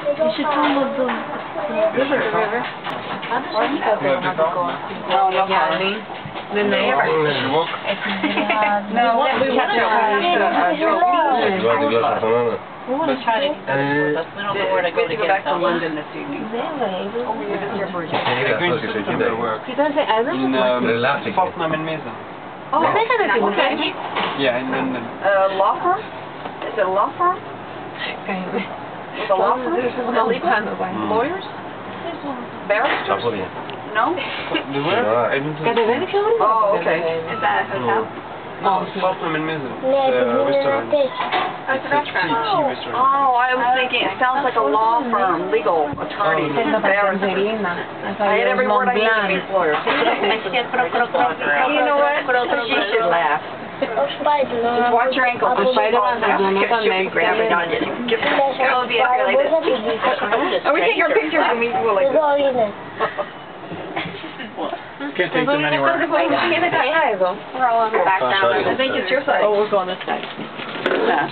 You should tell them the river. Or he goes there when I go. No, no problem. The neighbor. No, we want to We want to try to keep with us. We don't know where to go to get back to London this evening. He does it every In Fortnum and Mason. Oh, okay. Yeah, in London. Law firm? Is it a law firm? It's a law firm? Lawyers? Barristers? No? The where? Oh, okay. Is that a hotel? No, Fortnum and Mason. Restaurant. It's a tea restaurant. Oh, I was thinking, it sounds like a law firm, legal attorney, barrister. I had every word I needed to be lawyers. You know what? She should laugh. Just watch your ankles. She should grab it on you. Are we taking our pictures and we go like this? Can't take them anywhere. We're all on the background. I think it's your side. Oh, we'll go on this side. Yeah.